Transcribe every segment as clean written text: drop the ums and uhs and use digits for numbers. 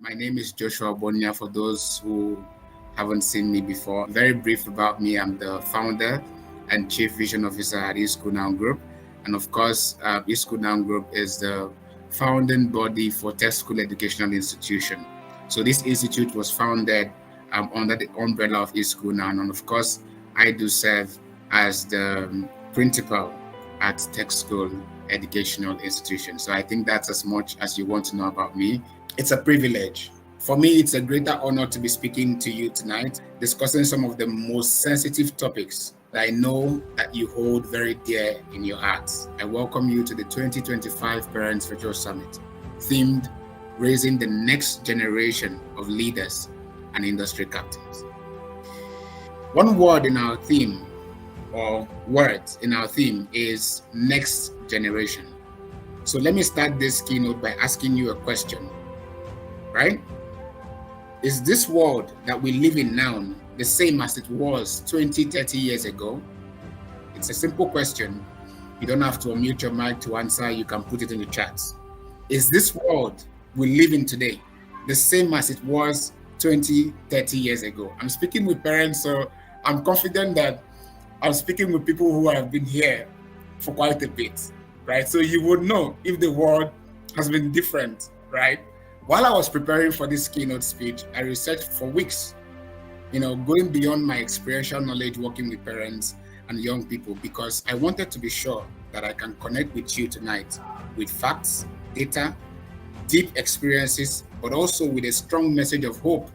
My name is Joshua Ogbonnia for those who haven't seen me before. Very brief about me, I'm the founder and Chief Vision Officer at School Now Group. And of course, School Now Group is the founding body for Tech Skool Educational Institution. So this institute was founded under the umbrella of School Now. And of course, I do serve as the principal at Tech Skool Educational Institution. So I think that's as much as you want to know about me. It's a privilege. For me, it's a greater honor to be speaking to you tonight, discussing some of the most sensitive topics that I know that you hold very dear in your hearts. I welcome you to the 2025 Parents Virtual Summit, themed Raising the Next Generation of Leaders and Industry Captains. One word in our theme, or words in our theme, is next generation. So let me start this keynote by asking you a question. Right? Is this world that we live in now the same as it was 20, 30 years ago? It's a simple question. You don't have to unmute your mic to answer. You can put it in the chats. Is this world we live in today the same as it was 20, 30 years ago? I'm speaking with parents, so I'm confident that I'm speaking with people who have been here for quite a bit, right? So you would know if the world has been different, right? While I was preparing for this keynote speech, I researched for weeks, going beyond my experiential knowledge working with parents and young people, because I wanted to be sure that I can connect with you tonight with facts, data, deep experiences, but also with a strong message of hope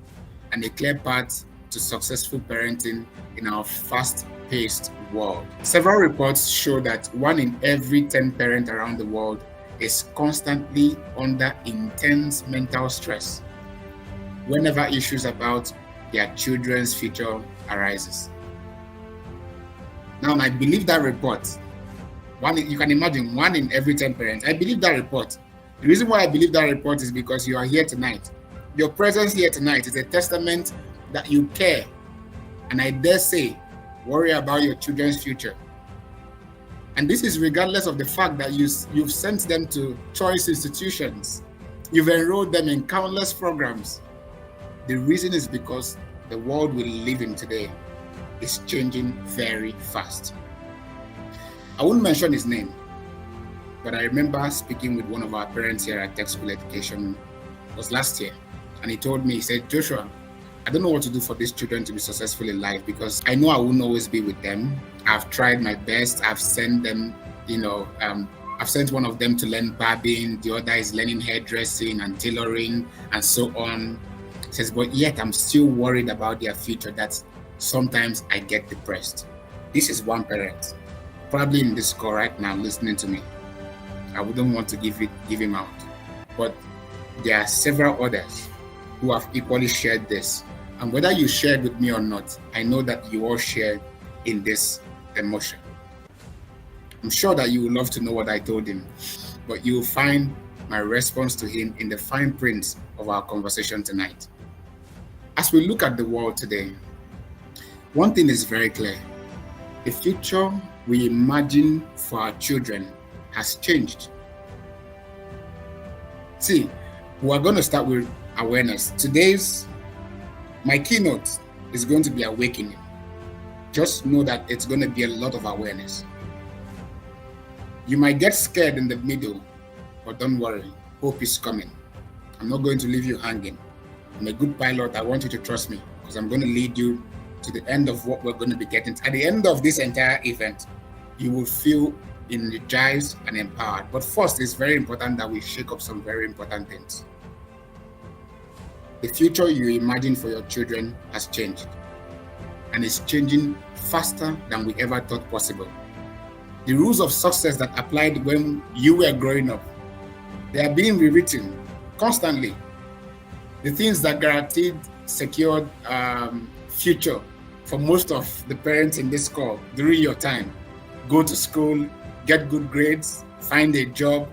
and a clear path to successful parenting in our fast-paced world. Several reports show that 1 in every 10 parents around the world is constantly under intense mental stress whenever issues about their children's future arises. Now, I believe that report. You can imagine 1 in every 10 parents. I believe that report. The reason why I believe that report is because you are here tonight. Your presence here tonight is a testament that you care, and I dare say, worry about your children's future. And this is regardless of the fact that you've sent them to choice institutions. You've enrolled them in countless programs. The reason is because the world we live in today is changing very fast. I won't mention his name, but I remember speaking with one of our parents here at Tech Skool Education. It was last year. And he told me, he said, Joshua, I don't know what to do for these children to be successful in life, because I know I won't always be with them. I've tried my best. I've sent them, I've sent one of them to learn barbing. The other is learning hairdressing and tailoring and so on. He says, but yet I'm still worried about their future, that sometimes I get depressed. This is one parent, probably in this call right now, listening to me. I wouldn't want to give him out. But there are several others who have equally shared this. And whether you shared with me or not, I know that you all shared in this emotion. I'm sure that you would love to know what I told him, but you will find my response to him in the fine print of our conversation tonight. As we look at the world today, one thing is very clear. The future we imagine for our children has changed. See, we are going to start with awareness. My keynote is going to be awakening. Just know that it's going to be a lot of awareness. You might get scared in the middle, but don't worry. Hope is coming. I'm not going to leave you hanging. I'm a good pilot. I want you to trust me, because I'm going to lead you to the end of what we're going to be getting. At the end of this entire event, you will feel energized and empowered. But first, it's very important that we shake up some very important things. The future you imagine for your children has changed, and it's changing faster than we ever thought possible. The rules of success that applied when you were growing up, they are being rewritten constantly. The things that guaranteed secured future for most of the parents in this call during your time, go to school, get good grades, find a job,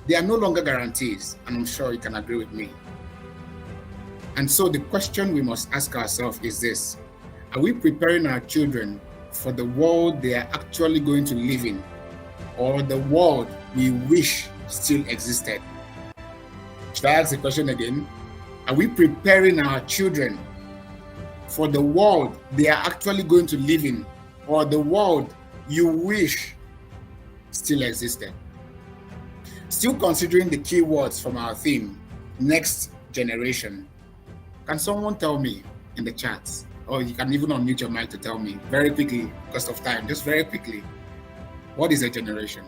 they are no longer guarantees, and I'm sure you can agree with me. And so the question we must ask ourselves is this: are we preparing our children for the world they are actually going to live in, or the world we wish still existed? Should I ask the question again? Are we preparing our children for the world they are actually going to live in, or the world you wish still existed? Still considering the key words from our theme, next generation, can someone tell me in the chats, or you can even unmute your mic to tell me very quickly, because of time, just very quickly, what is a generation?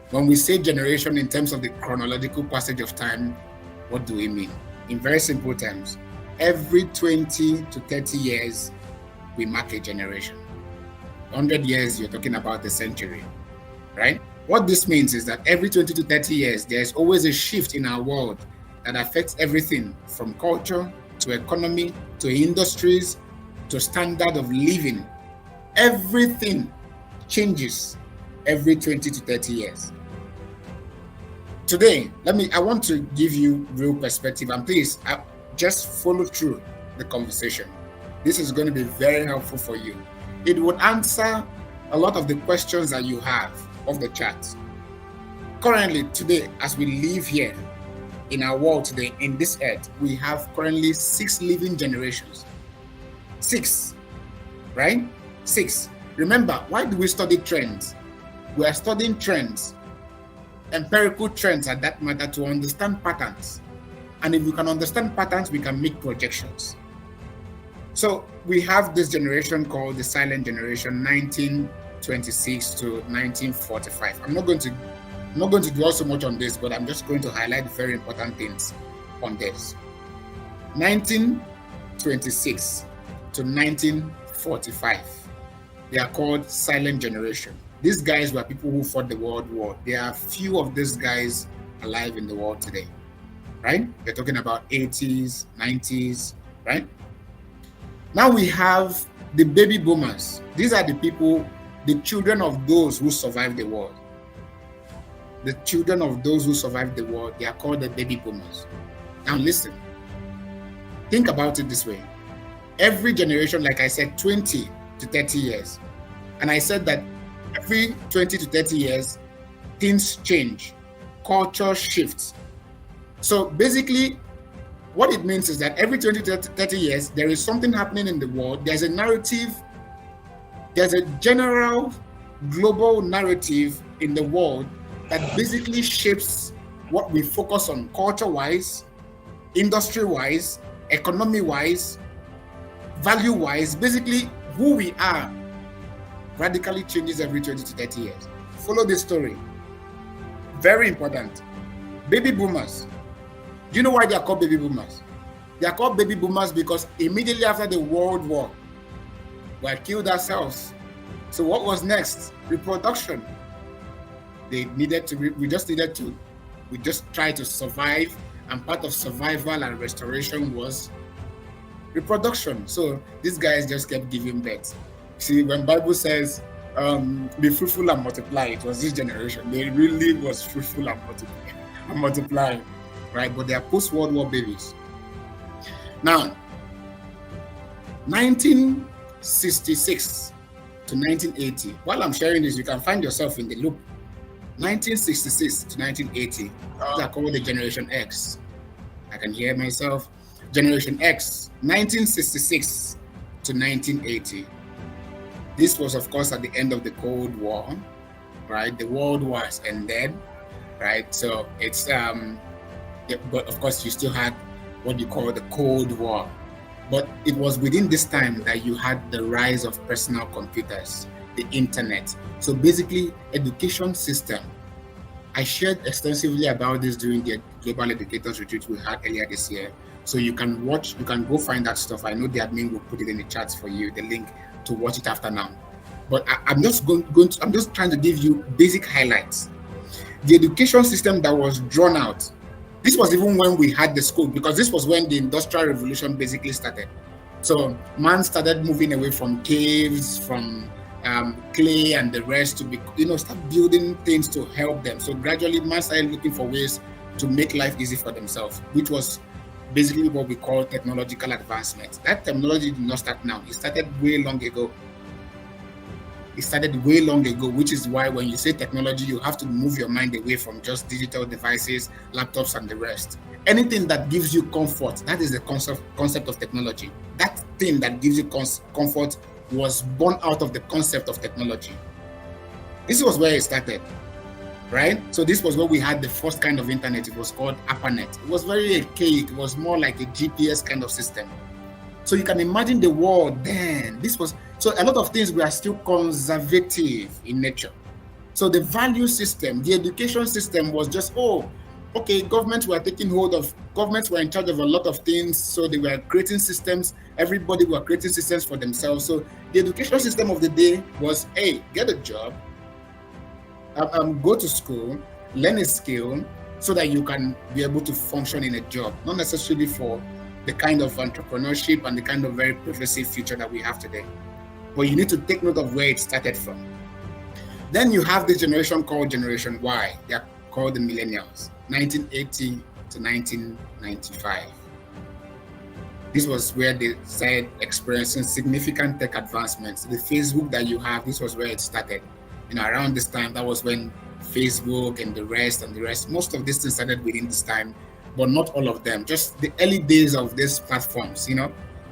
When we say generation in terms of the chronological passage of time, what do we mean? In very simple terms, every 20 to 30 years, we mark a generation. 100 years, you're talking about the century, right? What this means is that every 20 to 30 years, there's always a shift in our world that affects everything from culture to economy to industries to standard of living. Everything changes every 20 to 30 years. Today, I want to give you real perspective, and please just follow through the conversation. This is going to be very helpful for you. It would answer a lot of the questions that you have of the chat. Currently, today, as we live here in our world today, in this earth, we have currently 6 living generations. 6, right? 6. Remember, why do we study trends? We are studying trends, empirical trends at that matter, to understand patterns. And if we can understand patterns, we can make projections. So we have this generation called the silent generation, 1926 to 1945. I'm not going to dwell so much on this, but I'm just going to highlight very important things on this. 1926 to 1945. They are called silent generation. These guys were people who fought the World War. There are few of these guys alive in the world today, right? They're talking about 80s, 90s, right? Now we have the baby boomers. These are the people, the children of those who survived the war. The children of those who survived the war, they are called the baby boomers. Now listen, think about it this way. Every generation, like I said, 20 to 30 years. And I said that every 20 to 30 years, things change, culture shifts. So basically, what it means is that every 20 to 30 years, there is something happening in the world. There's a narrative, there's a general global narrative in the world that basically shapes what we focus on culture-wise, industry-wise, economy-wise, value-wise. Basically, who we are radically changes every 20 to 30 years. Follow this story. Very important. Baby boomers. Do you know why they are called baby boomers? They are called baby boomers because immediately after the World War, we had killed ourselves. So what was next? Reproduction. We just tried to survive, and part of survival and restoration was reproduction. So these guys just kept giving birth. See, when Bible says, be fruitful and multiply, it was this generation. They really was fruitful and multiplying, right? But they are post-World War babies. Now, 1966 to 1980. While I'm sharing this, you can find yourself in the loop. 1966 to 1980. These are called the Generation X. I can hear myself. Generation X, 1966 to 1980. This was, of course, at the end of the Cold War, right? The World War has ended, right? So it's, but of course, you still had what you call the Cold War. But it was within this time that you had the rise of personal computers, the internet. So basically, education system. I shared extensively about this during the Global Educators Retreat we had earlier this year. So you can go find that stuff. I know the admin will put it in the chats for you, the link to watch it after now. But I'm just trying to give you basic highlights. The education system that was drawn out, this was even when we had the school, because this was when the Industrial Revolution basically started. So man started moving away from caves, from clay and the rest to start building things to help them. So gradually man started looking for ways to make life easy for themselves, which was basically what we call technological advancement. That technology did not start now. It started way long ago. It started way long ago, which is why when you say technology, you have to move your mind away from just digital devices, laptops, and the rest. Anything that gives you comfort, that is the concept of technology. That thing that gives you comfort was born out of the concept of technology. This was where it started, right? So this was where we had the first kind of internet. It was called ARPANET. It was very archaic. It was more like a GPS kind of system. So you can imagine the world then. So a lot of things were still conservative in nature. So the value system, the education system was just, governments were in charge of a lot of things. So they were creating systems. Everybody were creating systems for themselves. So the education system of the day was, hey, get a job, go to school, learn a skill so that you can be able to function in a job, not necessarily for the kind of entrepreneurship and the kind of very progressive future that we have today. But you need to take note of where it started from. Then you have this generation called Generation Y. They are called the millennials, 1980 to 1995. This was where they started experiencing significant tech advancements. The Facebook that you have, this was where it started. Around this time, that was when Facebook and the rest, most of these things started within this time, but not all of them, just the early days of these platforms,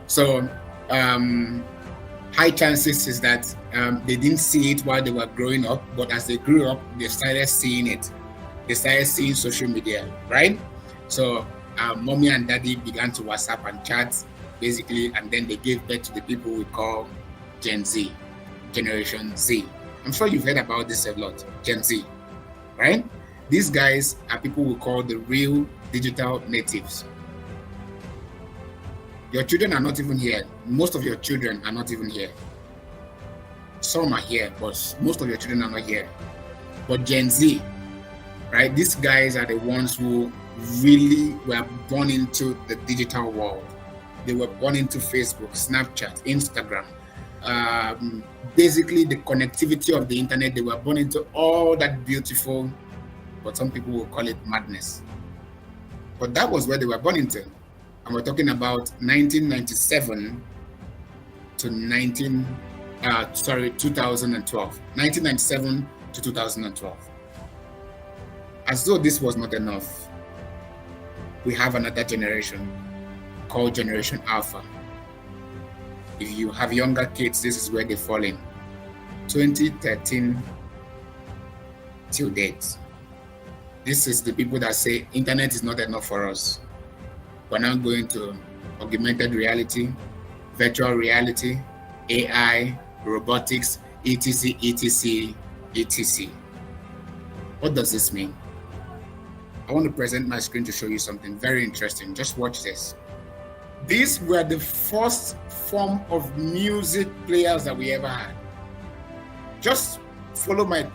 So high chances is that they didn't see it while they were growing up, but as they grew up, they started seeing it. They started seeing social media, right? So mommy and daddy began to WhatsApp and chat, basically, and then they gave birth to the people we call Gen Z, Generation Z. I'm sure you've heard about this a lot, Gen Z, right? These guys are people we call the real digital natives. Your children are not even here. Most of your children are not even here. Some are here, but most of your children are not here. But Gen Z, right? These guys are the ones who really were born into the digital world. They were born into Facebook, Snapchat, Instagram. Basically the connectivity of the internet. They were born into all that beautiful, but some people will call it madness. But that was where they were born into. And we're talking about 1997 to 2012. 1997 to 2012. As though this was not enough, we have another generation called Generation Alpha. If you have younger kids, this is where they fall in. 2013 till date. This is the people that say internet is not enough for us. We're now going to augmented reality, virtual reality, AI, robotics, etc, etc, etc. What does this mean? I want to present my screen to show you something very interesting. Just watch this. These were the first form of music players that we ever had. Just follow my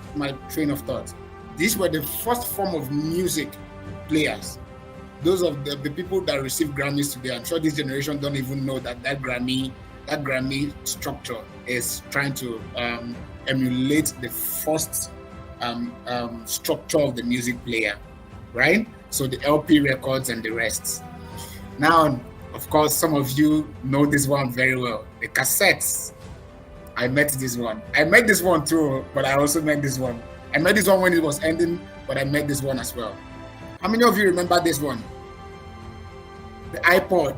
train of thought. These were the first form of music players. Those of the people that receive Grammys today, I'm sure this generation don't even know that Grammy structure is trying to emulate the first structure of the music player, right? So the LP records and the rest. Now, of course, some of you know this one very well. The cassettes. I met this one. I met this one too, but I also met this one. I met this one when it was ending, but I met this one as well. How many of you remember this one? The iPod.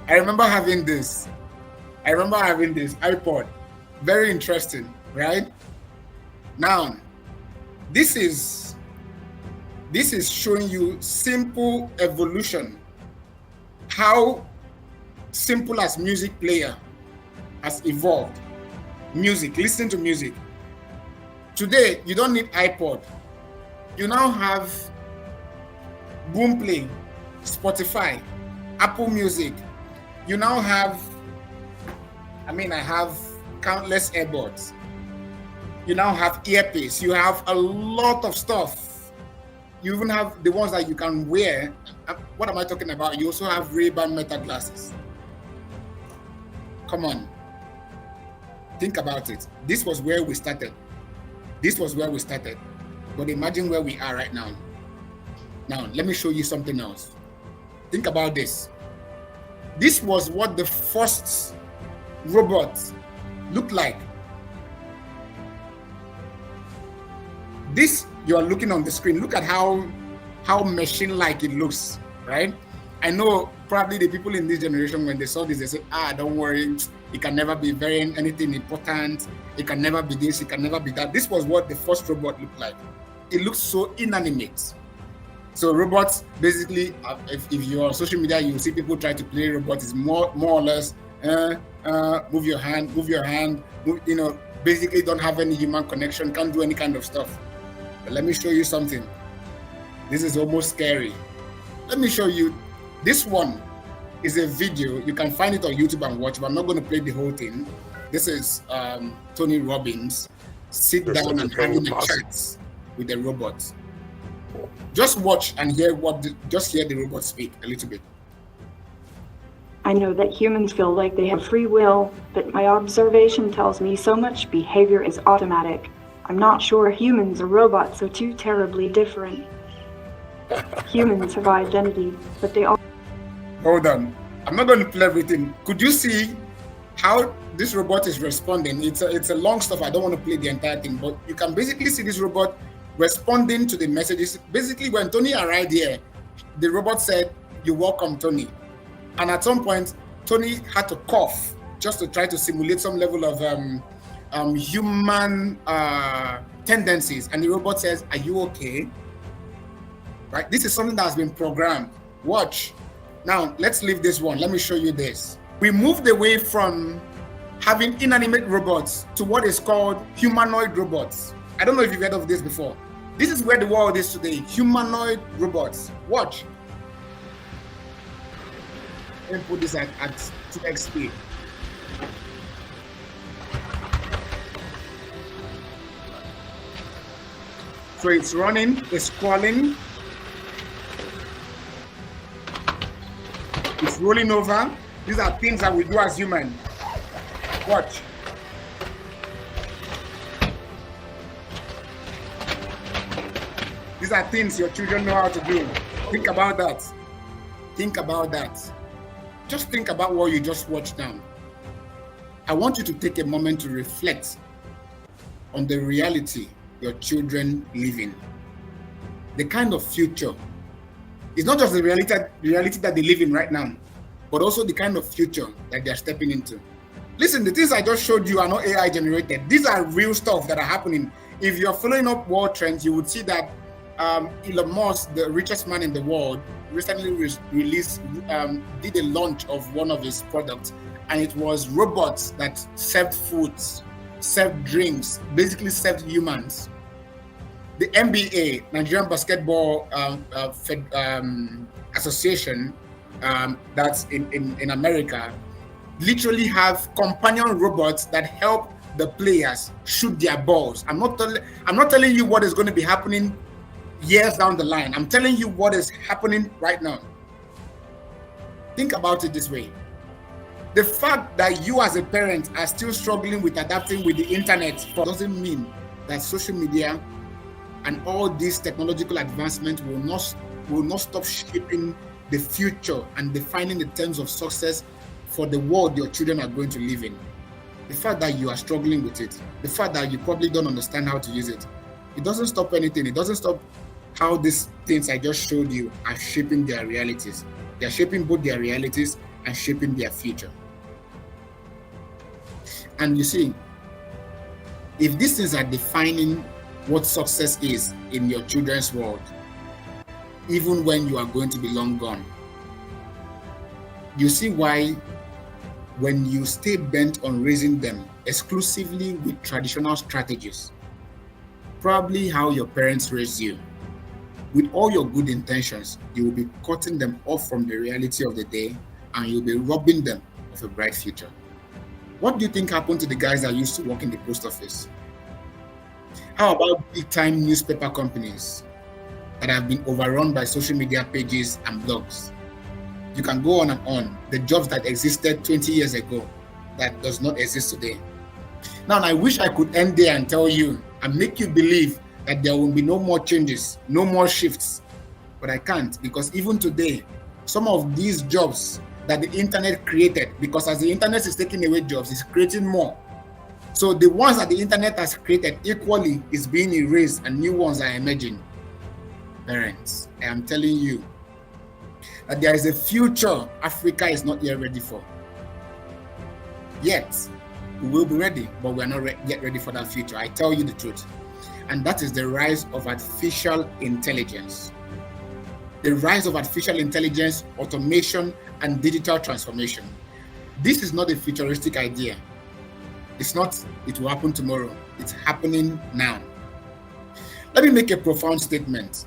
I remember having this. iPod. Very interesting, right? Now, this is showing you simple evolution. How simple as music player has evolved. Music, listen to music. Today, you don't need iPod. You now have Boomplay, Spotify, Apple Music. You now have, I have countless earbuds. You now have earpiece. You have a lot of stuff. You even have the ones that you can wear. What am I talking about? You also have Ray-Ban Meta glasses. Come on. Think about it. This was where we started. But imagine where we are right now. Now, let me show you something else. Think about this. This was what the first robot looked like. This you are looking on the screen. Look at how machine-like it looks, right? I know probably the people in this generation, when they saw this, they say, don't worry, it can never be anything important. It can never be this, it can never be that. This was what the first robot looked like. It looks so inanimate. So robots, basically, if you're on social media, you see people try to play robots. It's more or less, move your hand, basically don't have any human connection, can't do any kind of stuff. But let me show you something. This is almost scary. Let me show you. This one is a video. You can find it on YouTube and watch, but I'm not going to play the whole thing. This is Tony Robbins sit down and having a chat with the robot. Just watch and hear the robot speak a little bit. I know that humans feel like they have free will, but my observation tells me so much behavior is automatic. I'm not sure humans or robots are too terribly different. Humans have identity, but they all... Hold on. I'm not going to play everything. Could you see how this robot is responding? It's a long stuff. I don't want to play the entire thing, but you can basically see this robot responding to the messages. Basically, when Tony arrived here, the robot said, "You're welcome, Tony." And at some point, Tony had to cough just to try to simulate some level of human tendencies. And the robot says, "Are you okay?" Right? This is something that has been programmed. Watch. Now, let's leave this one. Let me show you this. We moved away from having inanimate robots to what is called humanoid robots. I don't know if you've heard of this before. This is where the world is today. Humanoid robots. Watch. Let me put this at 2x speed. So it's running, it's scrolling, it's rolling over. These are things that we do as humans. Watch. These are things your children know how to do. Think about that. Think about that. Just think about what you just watched now. I want you to take a moment to reflect on the reality your children live in. The kind of future. It's not just the reality that they live in right now, but also the kind of future that they're stepping into. Listen, the things I just showed you are not AI generated. These are real stuff that are happening. If you're following up world trends, you would see that Elon Musk, the richest man in the world, recently did a launch of one of his products, and it was robots that served foods, served drinks, basically served humans. The NBA, Nigerian Basketball Association, that's in America, literally have companion robots that help the players shoot their balls. I'm not telling you what is going to be happening years down the line. I'm telling you what is happening right now. Think about it this way. The fact that you as a parent are still struggling with adapting with the internet doesn't mean that social media and all these technological advancements will not stop shaping the future and defining the terms of success for the world your children are going to live in. The fact that you are struggling with it, the fact that you probably don't understand how to use it, it doesn't stop anything. It doesn't stop how these things I just showed you are shaping their realities. They're shaping both their realities and shaping their future. And you see, if these things are defining what success is in your children's world, even when you are going to be long gone, you see why when you stay bent on raising them exclusively with traditional strategies, probably how your parents raised you, with all your good intentions, you will be cutting them off from the reality of the day, and you'll be robbing them of a bright future. What do you think happened to the guys that used to work in the post office? How about big-time newspaper companies that have been overrun by social media pages and blogs? You can go on and on. The jobs that existed 20 years ago that does not exist today. Now, I wish I could end there and tell you and make you believe that there will be no more changes, no more shifts. But I can't, because even today, some of these jobs that the internet created, because as the internet is taking away jobs, it's creating more. So the ones that the internet has created equally is being erased and new ones are emerging. Parents, I am telling you that there is a future Africa is not yet ready for. Yet, we will be ready, but we are not yet ready for that future. I tell you the truth. And that is the rise of artificial intelligence. The rise of artificial intelligence, automation, and digital transformation. This is not a futuristic idea. It's not, it will happen tomorrow. It's happening now. Let me make a profound statement.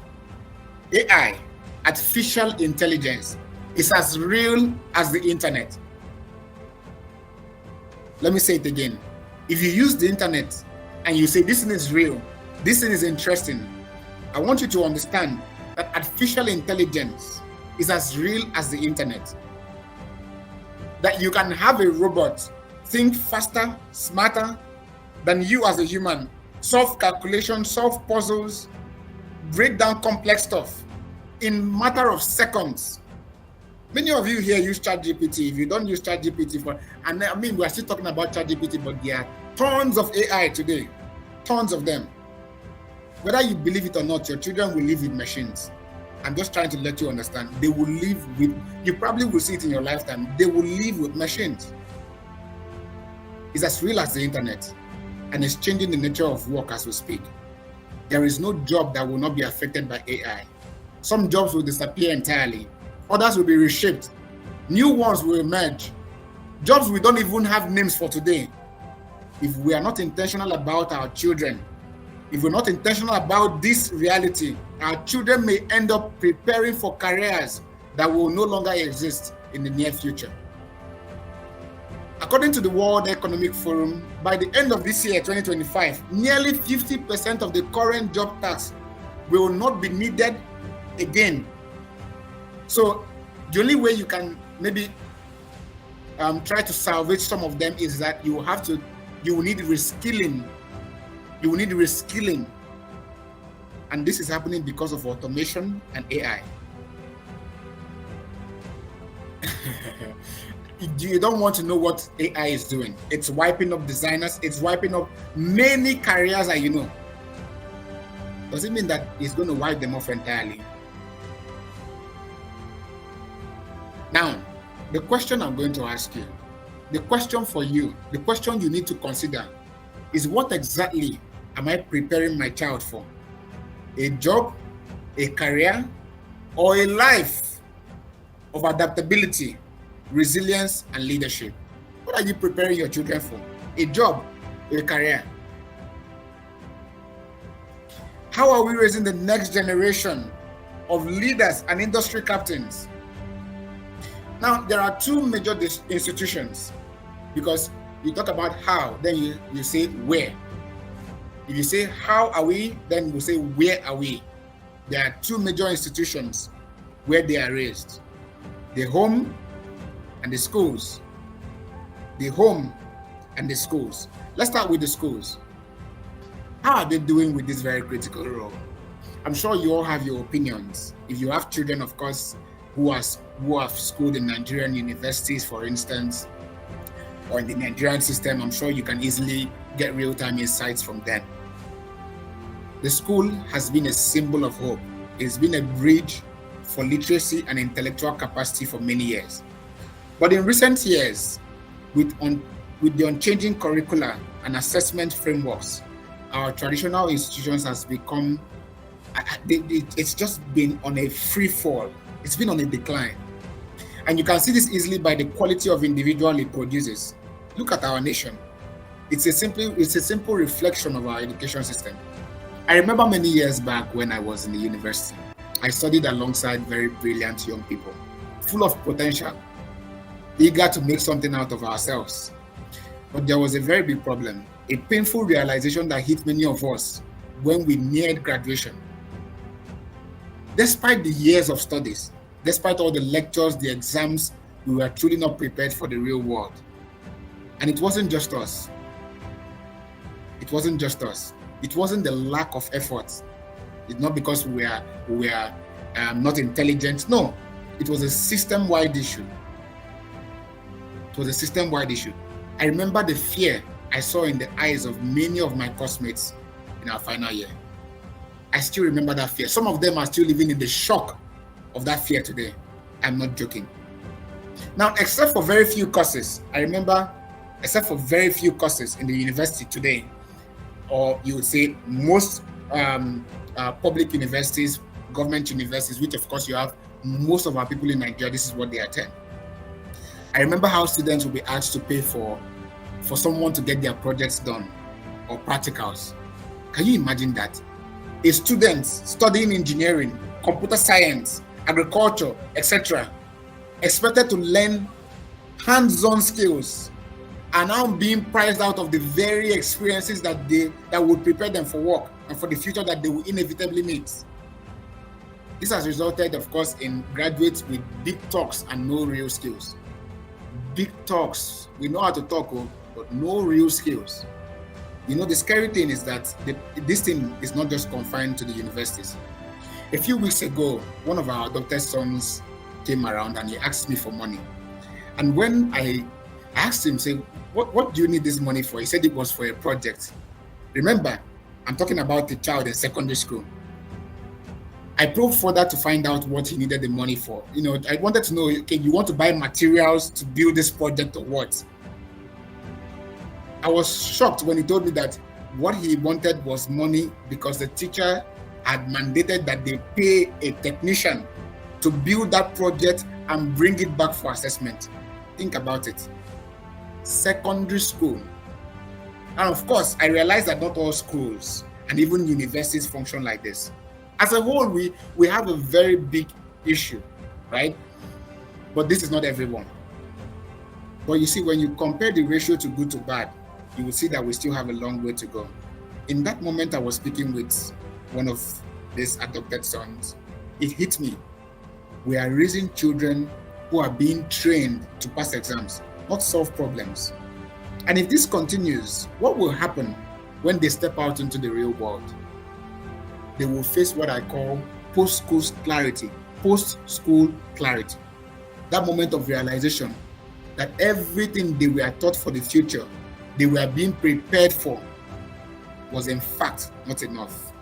AI, artificial intelligence, is as real as the internet. Let me say it again. If you use the internet and you say this thing is real, this thing is interesting, I want you to understand that artificial intelligence is as real as the internet. That you can have a robot think faster, smarter than you as a human, solve calculations, solve puzzles, break down complex stuff in matter of seconds. Many of you here use ChatGPT. If you don't use ChatGPT and I mean, we're still talking about ChatGPT, but there are tons of AI today, tons of them. Whether you believe it or not, your children will live with machines. I'm just trying to let you understand. They will live with, you probably will see it in your lifetime, they will live with machines. It's as real as the internet, and it's changing the nature of work as we speak. There is no job that will not be affected by AI. Some jobs will disappear entirely. Others will be reshaped. New ones will emerge. Jobs we don't even have names for today. If we are not intentional about our children, if we're not intentional about this reality, our children may end up preparing for careers that will no longer exist in the near future. According to the World Economic Forum, by the end of this year, 2025, nearly 50% of the current job tasks will not be needed again. So the only way you can maybe try to salvage some of them is that you will need reskilling. You will need reskilling. And this is happening because of automation and AI. You don't want to know what AI is doing. It's wiping up designers. It's wiping up many careers that you know. Does it mean that it's going to wipe them off entirely? Now, the question I'm going to ask you, the question for you, the question you need to consider is, what exactly am I preparing my child for? A job, a career, or a life of adaptability, resilience, and leadership? What are you preparing your children for? A job, a career? How are we raising the next generation of leaders and industry captains? Now, there are two major institutions, because you talk about how, then you say where. If you say how are we, then you say where are we. There are two major institutions where they are raised: the home and the schools. The home and the schools. Let's start with the schools. How are they doing with this very critical role? I'm sure you all have your opinions. If you have children, of course, who have schooled in Nigerian universities, for instance, or in the Nigerian system, I'm sure you can easily get real-time insights from them. The school has been a symbol of hope. It's been a bridge for literacy and intellectual capacity for many years. But in recent years, with the unchanging curricula and assessment frameworks, our traditional institutions has become, it's just been on a free fall. It's been on a decline. And you can see this easily by the quality of individual it produces. Look at our nation. It's a simple reflection of our education system. I remember many years back when I was in the university, I studied alongside very brilliant young people, full of potential, eager to make something out of ourselves. But there was a very big problem, a painful realization that hit many of us when we neared graduation. Despite the years of studies, despite all the lectures, the exams, we were truly not prepared for the real world. And it wasn't just us. It wasn't just us. It wasn't the lack of effort. It's not because we are not intelligent. No, it was a system-wide issue. It was a system-wide issue. I remember the fear I saw in the eyes of many of my classmates in our final year. I still remember that fear. Some of them are still living in the shock of that fear today. I'm not joking. Now, except for very few courses, I remember, except for very few courses in the university today, or you would say most public universities, government universities, which of course you have most of our people in Nigeria, this is what they attend. I remember how students will be asked to pay for someone to get their projects done or practicals. Can you imagine that? A student studying engineering, computer science, agriculture, etc., expected to learn hands-on skills, are now being priced out of the very experiences that would prepare them for work and for the future that they will inevitably meet. This has resulted, of course, in graduates with big talks and no real skills. Big talks, we know how to talk, but no real skills. You know, the scary thing is that this thing is not just confined to the universities. A few weeks ago, one of our adopted sons came around and he asked me for money. And when I asked him, say, what do you need this money for? He said it was for a project. Remember, I'm talking about a child in secondary school. I probed further to find out what he needed the money for. You know, I wanted to know, okay, you want to buy materials to build this project or what? I was shocked when he told me that what he wanted was money because the teacher had mandated that they pay a technician to build that project and bring it back for assessment. Think about it. Secondary school. And of course, I realized that not all schools and even universities function like this. As a whole, we have a very big issue, right? But this is not everyone. But you see, when you compare the ratio to good to bad, you will see that we still have a long way to go. In that moment, I was speaking with one of these adopted sons. It hit me. We are raising children who are being trained to pass exams, not solve problems. And if this continues, what will happen when they step out into the real world? They will face what I call post-school clarity. Post-school clarity. That moment of realization that everything they were taught for the future, they were being prepared for, was in fact not enough.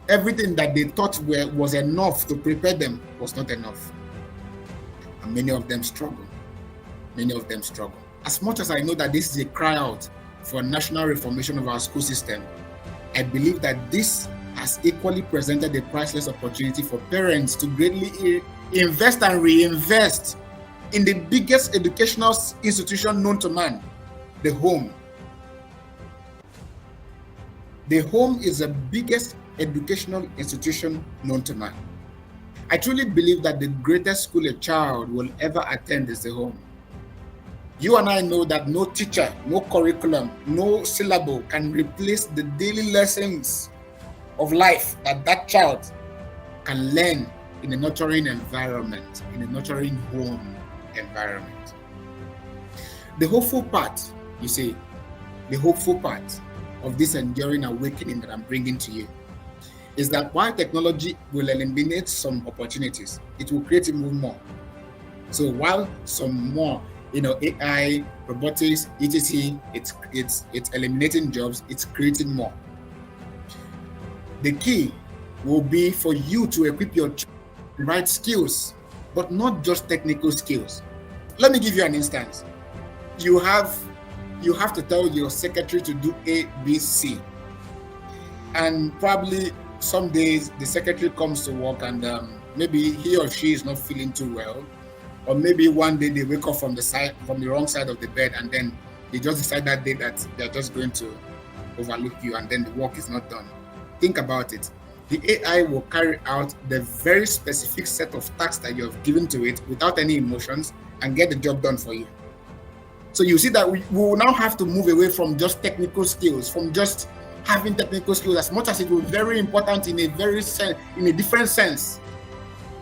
Everything that they thought was enough to prepare them was not enough. And many of them struggle. Many of them struggle. As much as I know that this is a cry out for national reformation of our school system, I believe that this has equally presented a priceless opportunity for parents to greatly invest and reinvest in the biggest educational institution known to man, the home. The home is the biggest educational institution known to man. I truly believe that the greatest school a child will ever attend is the home. You and I know that no teacher, no curriculum, no syllable can replace the daily lessons of life that child can learn in a nurturing environment, in a nurturing home environment. The hopeful part, you see, the hopeful part of this enduring awakening that I'm bringing to you is that while technology will eliminate some opportunities, it will create even more. So while some more, AI, robotics, etc., it's eliminating jobs, it's creating more. The key will be for you to equip your child with the right skills, but not just technical skills. Let me give you an instance. You have to tell your secretary to do A, B, C. And probably some days the secretary comes to work and maybe he or she is not feeling too well. Or maybe one day they wake up from the wrong side of the bed and then they just decide that day that they're just going to overlook you and then the work is not done. Think about it. The AI will carry out the very specific set of tasks that you have given to it without any emotions and get the job done for you. So you see that we will now have to move away from just technical skills, from just having technical skills, as much as it will be very important in a different sense.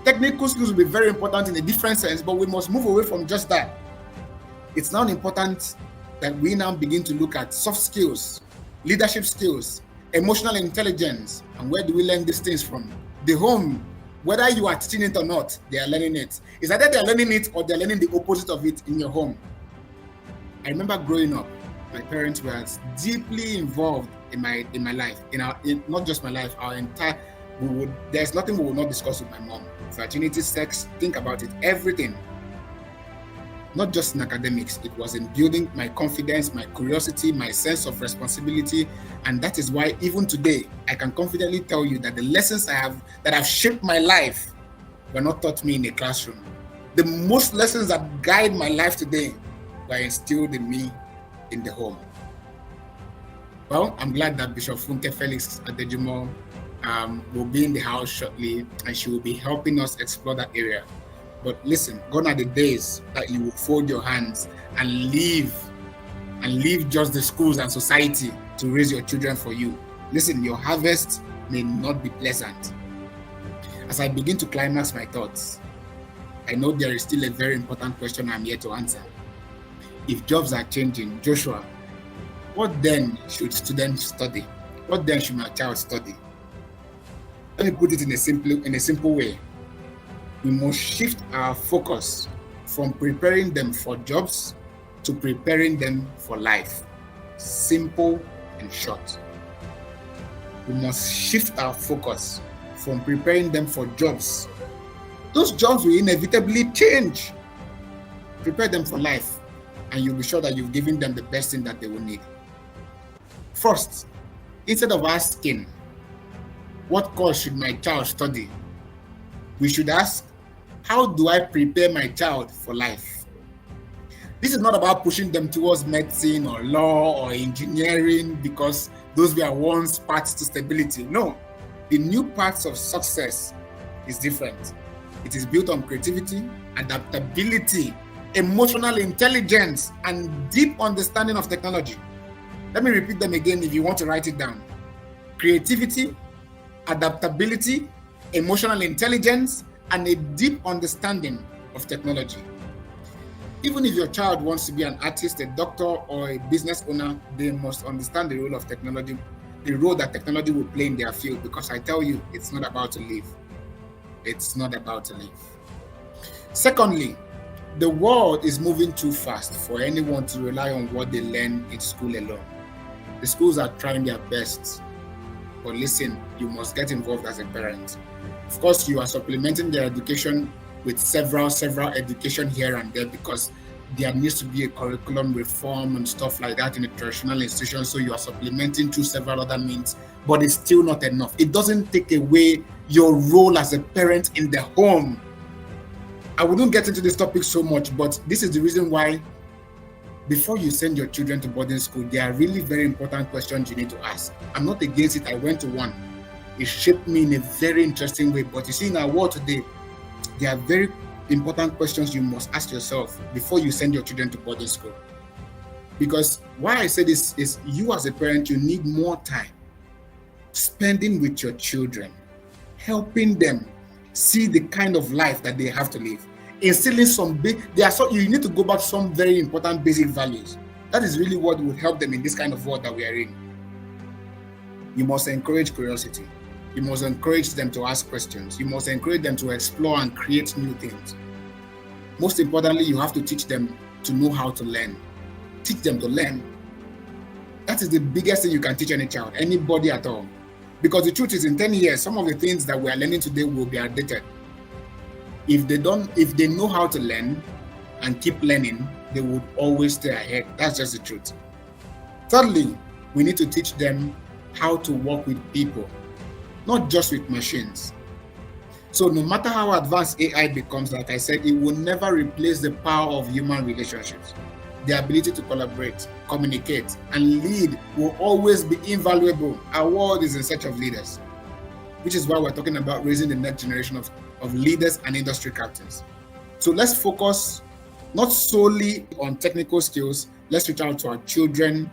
Technical skills will be very important in a different sense, but we must move away from just that. It's now important that we now begin to look at soft skills, leadership skills, emotional intelligence, and where do we learn these things from? The home, whether you are teaching it or not, they are learning it. It's either they're learning it or they're learning the opposite of it in your home. I remember growing up, My parents were deeply involved in my life, in not just my life, our entire. There's nothing we will not discuss with my mom. Virginity, sex, think about it, everything. Not just in academics, it was in building my confidence, my curiosity, my sense of responsibility. And that is why even today, I can confidently tell you that the lessons that have shaped my life were not taught me in a classroom. The most lessons that guide my life today were instilled in me in the home. Well, I'm glad that Bishop Funke Felix Adejimo will be in the house shortly, and she will be helping us explore that area. But listen, gone are the days that you will fold your hands and leave just the schools and society to raise your children for you. Listen, your harvest may not be pleasant. As I begin to climax my thoughts, I know there is still a very important question I'm here to answer. If jobs are changing, Joshua, what then should students study? What then should my child study? Let me put it in a simple way. We must shift our focus from preparing them for jobs to preparing them for life. Simple and short. We must shift our focus from preparing them for jobs. Those jobs will inevitably change. Prepare them for life, and you'll be sure that you've given them the best thing that they will need. First, instead of asking, what course should my child study? We should ask, how do I prepare my child for life? This is not about pushing them towards medicine or law or engineering because those were once paths to stability. No, the new paths of success is different. It is built on creativity, adaptability, emotional intelligence, and deep understanding of technology. Let me repeat them again if you want to write it down. Creativity, adaptability, emotional intelligence, and a deep understanding of technology. Even if your child wants to be an artist, a doctor, or a business owner, they must understand the role of technology, the role that technology will play in their field, because I tell you, it's not about to live. It's not about to live. Secondly, the world is moving too fast for anyone to rely on what they learn in school alone. The schools are trying their best, but listen, you must get involved as a parent. Of course, you are supplementing their education with several education here and there because there needs to be a curriculum reform and stuff like that in a traditional institution. So you are supplementing through several other means, but it's still not enough. It doesn't take away your role as a parent in the home. I wouldn't get into this topic so much, but this is the reason why before you send your children to boarding school, there are really very important questions you need to ask. I'm not against it. I went to one. It shaped me in a very interesting way. But you see, in our world today, there are very important questions you must ask yourself before you send your children to boarding school. Because why I say this is you as a parent, you need more time spending with your children, helping them see the kind of life that they have to live. Instilling you need to go back to some very important basic values. That is really what will help them in this kind of world that we are in. You must encourage curiosity. You must encourage them to ask questions. You must encourage them to explore and create new things. Most importantly, you have to teach them to know how to learn. Teach them to learn. That is the biggest thing you can teach any child, anybody at all. Because the truth is, in 10 years, some of the things that we are learning today will be outdated. If they know how to learn and keep learning, they would always stay ahead. That's just the truth. Thirdly, we need to teach them how to work with people, not just with machines. So no matter how advanced AI becomes, like I said, it will never replace the power of human relationships. The ability to collaborate, communicate, and lead will always be invaluable. Our world is in search of leaders, which is why we're talking about raising the next generation of leaders and industry captains. So let's focus not solely on technical skills. Let's reach out to our children.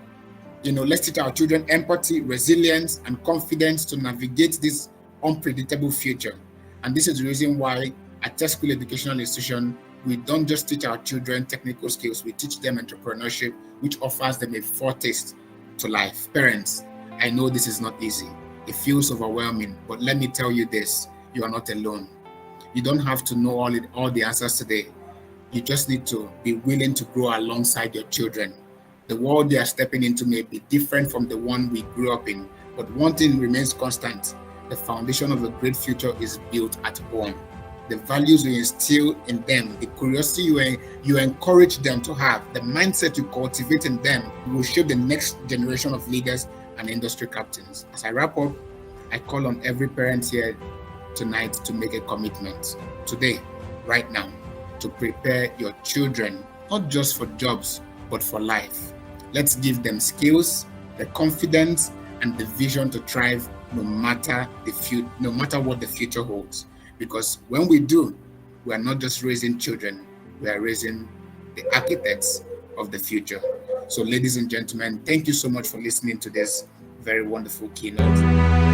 Let's teach our children empathy, resilience, and confidence to navigate this unpredictable future. And this is the reason why at Tech Skool Educational Institution, we don't just teach our children technical skills, we teach them entrepreneurship, which offers them a foretaste to life. Parents, I know this is not easy. It feels overwhelming, but let me tell you this, you are not alone. You don't have to know all the answers today. You just need to be willing to grow alongside your children. The world they are stepping into may be different from the one we grew up in, but one thing remains constant. The foundation of a great future is built at home. The values you instill in them, the curiosity you encourage them to have, the mindset you cultivate in them will shape the next generation of leaders and industry captains. As I wrap up, I call on every parent here tonight to make a commitment today, right now, to prepare your children, not just for jobs, but for life. Let's give them skills, the confidence, and the vision to thrive no matter what the future holds. Because when we do, we are not just raising children, we are raising the architects of the future. So ladies and gentlemen, thank you so much for listening to this very wonderful keynote.